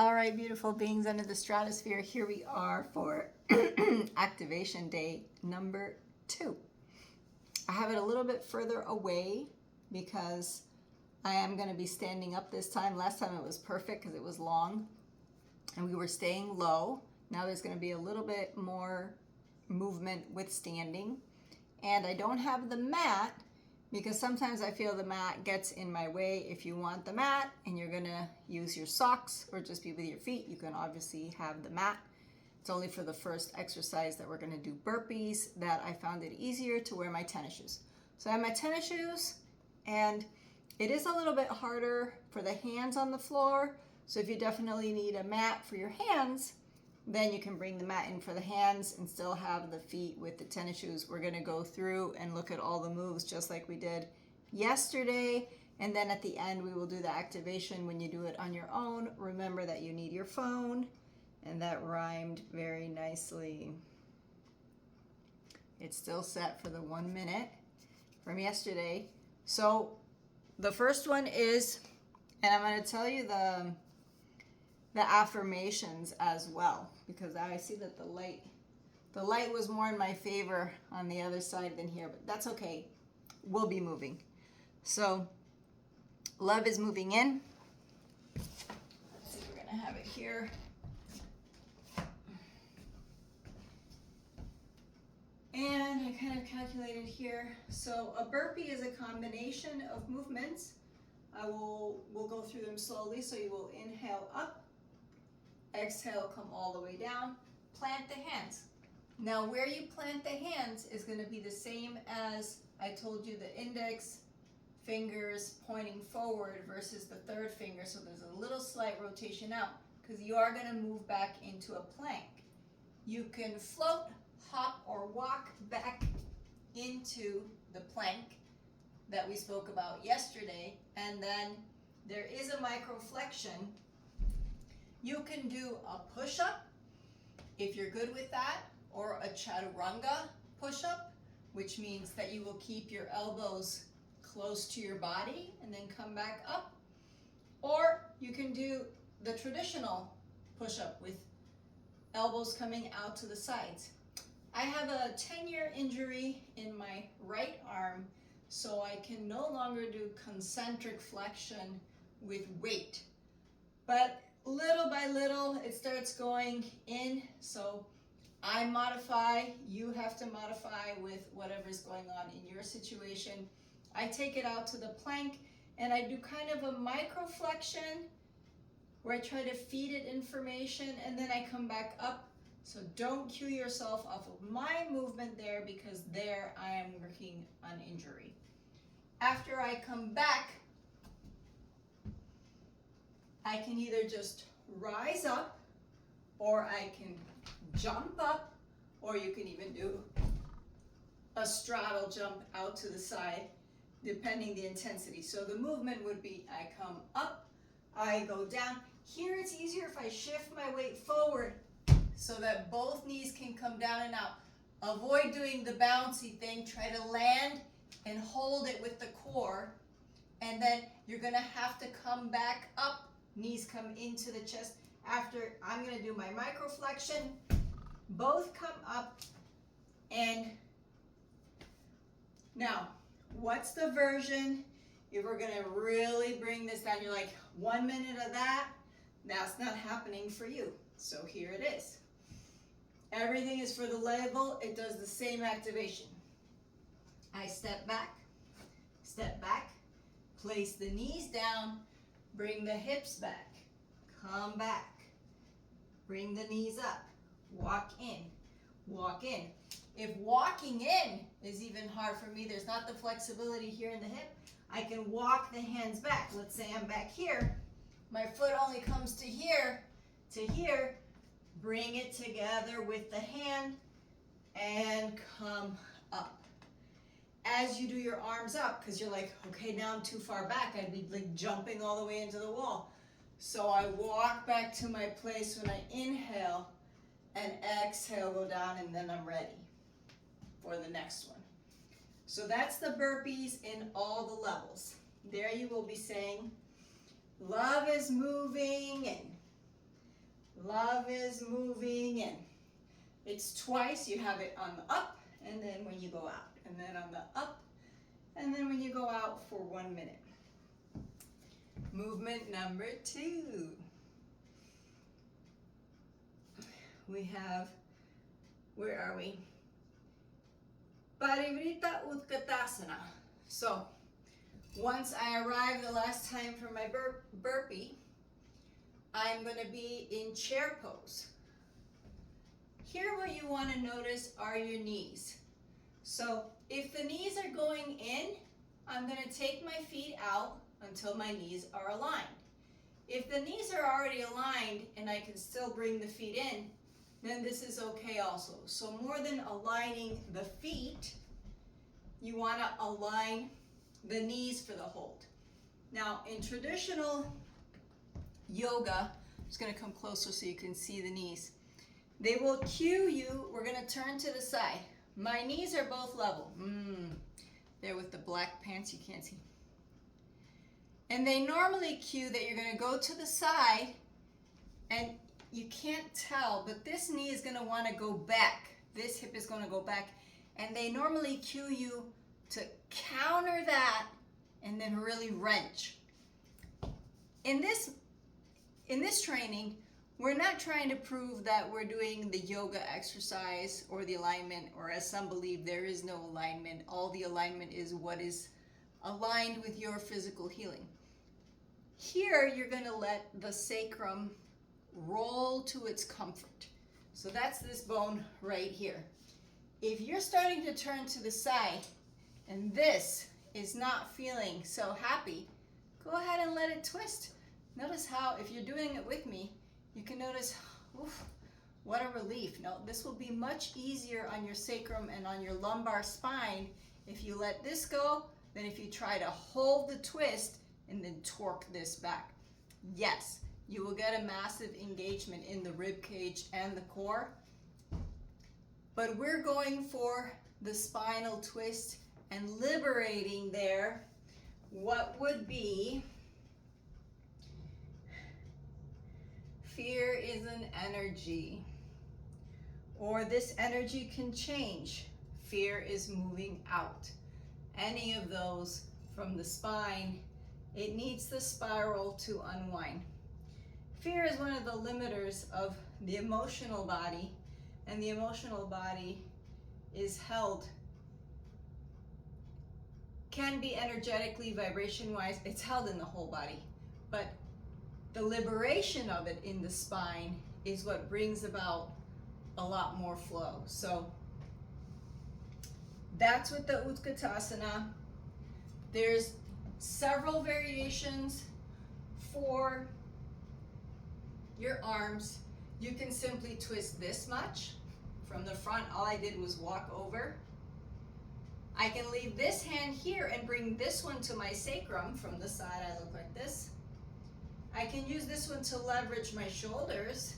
All right, beautiful beings under the stratosphere, here we are for activation day number 2. I have it a little bit further away because I am going to be standing up this time. Last time it was perfect because it was long and we were staying low. Now there's going to be a little bit more movement with standing. And I don't have the mat because sometimes I feel the mat gets in my way. If you want the mat and you're gonna use your socks or just be with your feet, you can obviously have the mat. It's only for the first exercise that we're gonna do burpees that I found it easier to wear my tennis shoes. So I have my tennis shoes and it is a little bit harder for the hands on the floor. So if you definitely need a mat for your hands, then you can bring the mat in for the hands and still have the feet with the tennis shoes. We're going to go through and look at all the moves just like we did yesterday. And then at the end, we will do the activation. When you do it on your own, remember that you need your phone. And that rhymed very nicely. It's still set for the 1 minute from yesterday. So the first one is, and I'm going to tell you the affirmations as well, because I see that the light was more in my favor on the other side than here, but that's okay. We'll be moving. So love is moving in. Let's see, we're gonna have it here. And I kind of calculated here. So a burpee is a combination of movements. We'll go through them slowly. So you will inhale up, exhale, come all the way down, plant the hands. Now where you plant the hands is going to be the same as I told you, the index fingers pointing forward versus the third finger. So there's a little slight rotation out because you are going to move back into a plank. You can float, hop, or walk back into the plank that we spoke about yesterday. And then there is a microflexion. You can do a push-up if you're good with that, or a chaturanga push-up, which means that you will keep your elbows close to your body and then come back up. Or you can do the traditional push-up with elbows coming out to the sides. I have a 10-year injury in my right arm, so I can no longer do concentric flexion with weight. But little by little, it starts going in. So I modify, you have to modify with whatever's going on in your situation. I take it out to the plank and I do kind of a microflexion where I try to feed it information and then I come back up. So don't cue yourself off of my movement there because there I am working on injury. After I come back, I can either just rise up, or I can jump up, or you can even do a straddle jump out to the side, depending the intensity. So the movement would be I come up, I go down. Here it's easier if I shift my weight forward so that both knees can come down and out. Avoid doing the bouncy thing. Try to land and hold it with the core. And then you're going to have to come back up. Knees come into the chest. After, I'm going to do my microflexion. Both come up. And now, what's the version if we're going to really bring this down? You're like, 1 minute of that, that's not happening for you. So here it is. Everything is for the level. It does the same activation. I step back, place the knees down, bring the hips back, come back, bring the knees up, walk in, walk in. If walking in is even hard for me, there's not the flexibility here in the hip, I can walk the hands back. Let's say I'm back here, my foot only comes to here, bring it together with the hand and come up. As you do your arms up, because you're like, okay, now I'm too far back, I'd be like jumping all the way into the wall. So I walk back to my place when I inhale and exhale, go down, and then I'm ready for the next one. So that's the burpees in all the levels. There you will be saying, love is moving in. Love is moving in. It's twice. You have it on the up and then when you go out. And then on the up and then when you go out for 1 minute. Movement number 2. We have, where are we? Parivrita Utkatasana. So, once I arrive the last time for my burpee, I'm going to be in chair pose. Here what you want to notice are your knees. So if the knees are going in, I'm going to take my feet out until my knees are aligned. If the knees are already aligned and I can still bring the feet in, then this is okay also. So more than aligning the feet, you want to align the knees for the hold. Now in traditional yoga, I'm just going to come closer so you can see the knees. They will cue you, we're going to turn to the side. My knees are both level. There with the black pants, you can't see. And they normally cue that you're going to go to the side, and you can't tell, but this knee is going to want to go back. This hip is going to go back. And they normally cue you to counter that and then really wrench. In this training, we're not trying to prove that we're doing the yoga exercise or the alignment, or as some believe, there is no alignment. All the alignment is what is aligned with your physical healing. Here, you're going to let the sacrum roll to its comfort. So that's this bone right here. If you're starting to turn to the side and this is not feeling so happy, go ahead and let it twist. Notice how, if you're doing it with me, you can notice, oof, what a relief. Now, this will be much easier on your sacrum and on your lumbar spine if you let this go than if you try to hold the twist and then torque this back. Yes, you will get a massive engagement in the rib cage and the core, but we're going for the spinal twist and liberating there what would be fear is an energy, or this energy can change. Fear is moving out. Any of those from the spine, it needs the spiral to unwind. Fear is one of the limiters of the emotional body, and the emotional body is held, can be energetically, vibration-wise, it's held in the whole body, but the liberation of it in the spine is what brings about a lot more flow. So that's with the Utkatasana. There's several variations for your arms. You can simply twist this much from the front. All I did was walk over. I can leave this hand here and bring this one to my sacrum. From the side, I look like this. I can use this one to leverage my shoulders.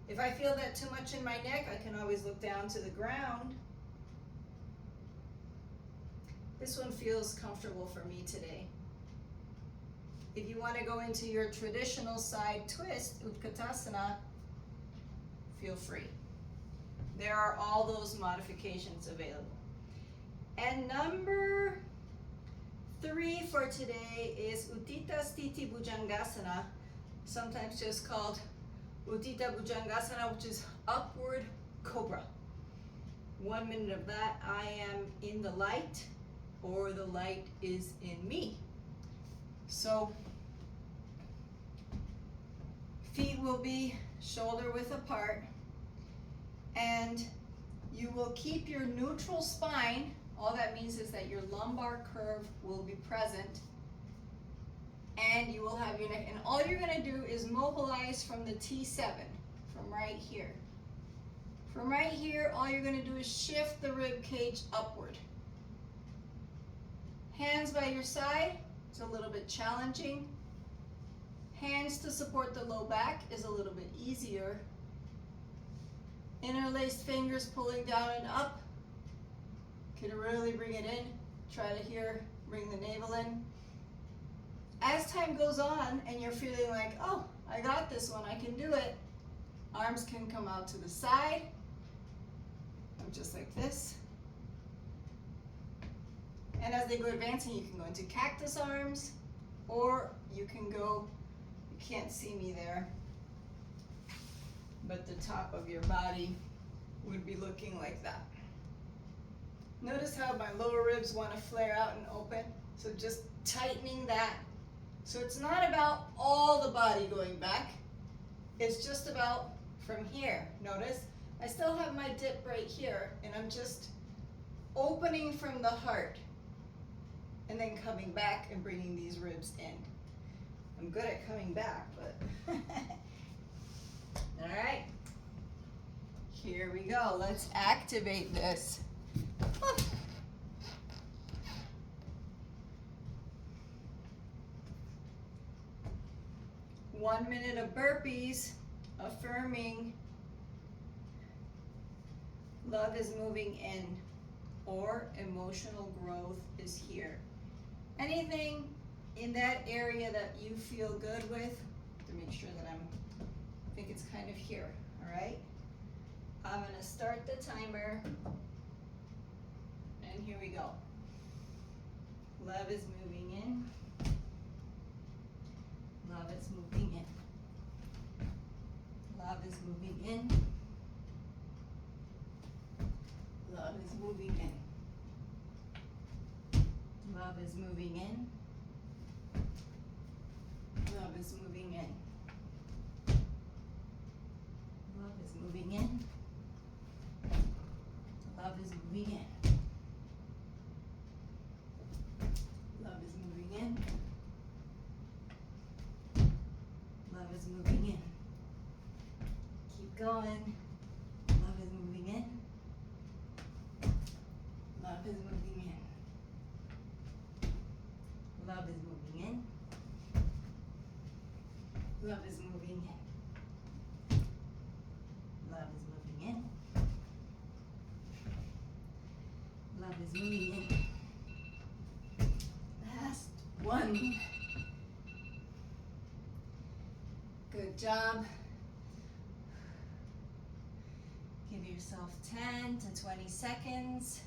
If I feel that too much in my neck, I can always look down to the ground. This one feels comfortable for me today. If you want to go into your traditional side twist, Utkatasana, feel free. There are all those modifications available. And number 3 for today is Utthita Sthiti Bhujangasana, sometimes just called Utthita Bhujangasana, which is upward cobra. 1 minute of that. I am in the light, or the light is in me. So feet will be shoulder width apart, and you will keep your neutral spine. All that means is that your lumbar curve will be present, and you will have your neck, and all you're going to do is mobilize from the T7, from right here. From right here, all you're going to do is shift the rib cage upward. Hands by your side, it's a little bit challenging. Hands to support the low back is a little bit easier. Interlaced fingers pulling down and up. Can really bring it in. Try to here, bring the navel in. As time goes on and you're feeling like, oh, I got this one, I can do it, Arms can come out to the side, just like this. And as they go advancing, you can go into cactus arms, or you can go, you can't see me there, but the top of your body would be looking like that. Notice how my lower ribs want to flare out and open, so just tightening that. So it's not about all the body going back, it's just about from here. Notice I still have my dip right here, and I'm just opening from the heart and then coming back and bringing these ribs in. I'm good at coming back, but all right, here we go. Let's activate this. 1 minute of burpees, affirming love is moving in, or emotional growth is here. Anything in that area that you feel good with, to make sure that I think it's kind of here, all right? I'm gonna start the timer, and here we go. Love is moving in. Love is moving in. Love is moving in. Love is moving in. Love is moving in. Love is moving in. Love is moving in. Love is moving in. Love is moving in. Love is moving in. Keep going. Love is moving in. Love is moving in. Love is moving in. Love is moving in. Love is moving in. Love is moving in. Last one. Good job. Give yourself 10 to 20 seconds.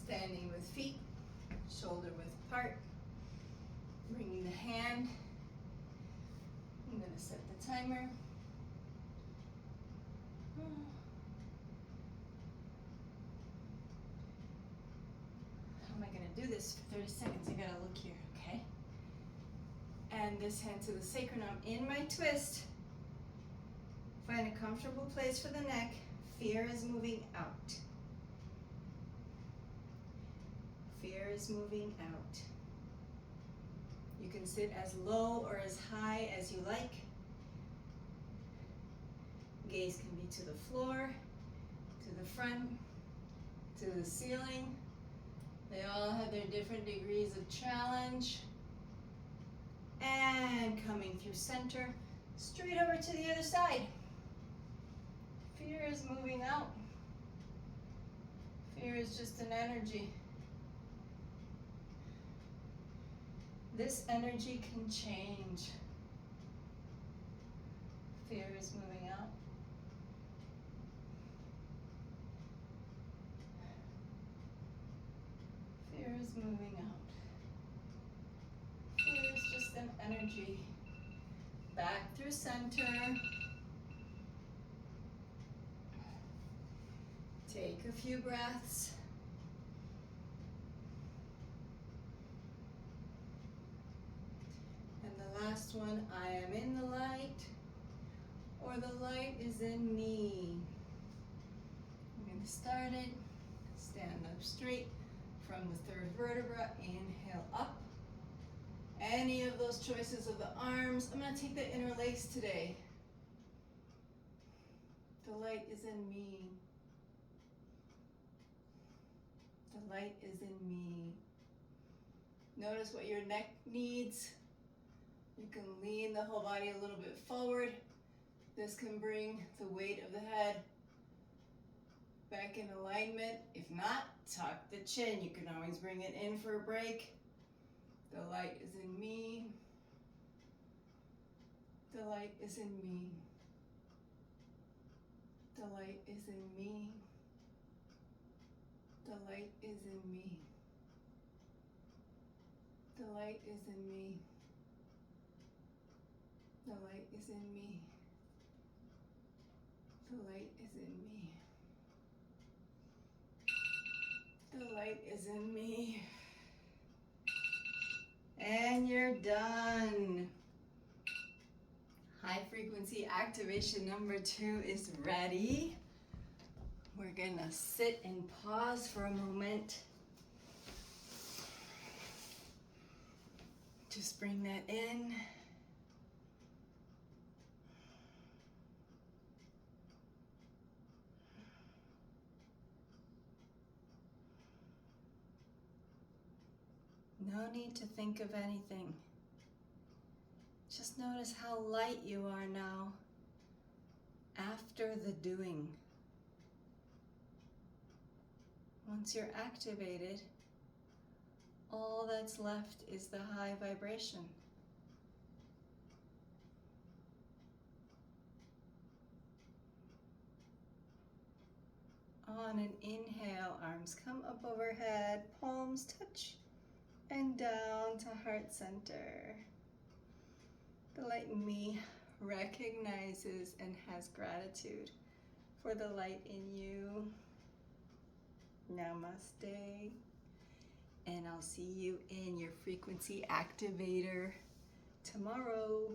Standing with feet, shoulder width apart. Bringing the hand. I'm going to set the timer. How am I going to do this for 30 seconds? I got to look here, okay? And this hand to the sacrum. I'm in my twist. Find a comfortable place for the neck. Fear is moving out. Fear is moving out. You can sit as low or as high as you like. Gaze can be to the floor, to the front, to the ceiling. They all have their different degrees of challenge. And coming through center, straight over to the other side. Fear is moving out. Fear is just an energy. This energy can change. Fear is moving out. Fear is moving out. Fear is just an energy. Back through center. Take a few breaths. And the last one, I am in the light, or the light is in me. I'm going to start it. Stand up straight from the third vertebra. Inhale up. Any of those choices of the arms. I'm going to take the interlace today. The light is in me. The light is in me. Notice what your neck needs. You can lean the whole body a little bit forward. This can bring the weight of the head back in alignment. If not, tuck the chin. You can always bring it in for a break. The light is in me. The light is in me. The light is in me. The light is in me. The light is in me. The light is in me. The light is in me. The light is in me. And you're done. High frequency activation number 2 is ready. We're gonna sit and pause for a moment. Just bring that in. No need to think of anything. Just notice how light you are now after the doing. Once you're activated, all that's left is the high vibration. On an inhale, arms come up overhead, palms touch, and down to heart center. The light in me recognizes and has gratitude for the light in you. Namaste. And I'll see you in your frequency activator tomorrow.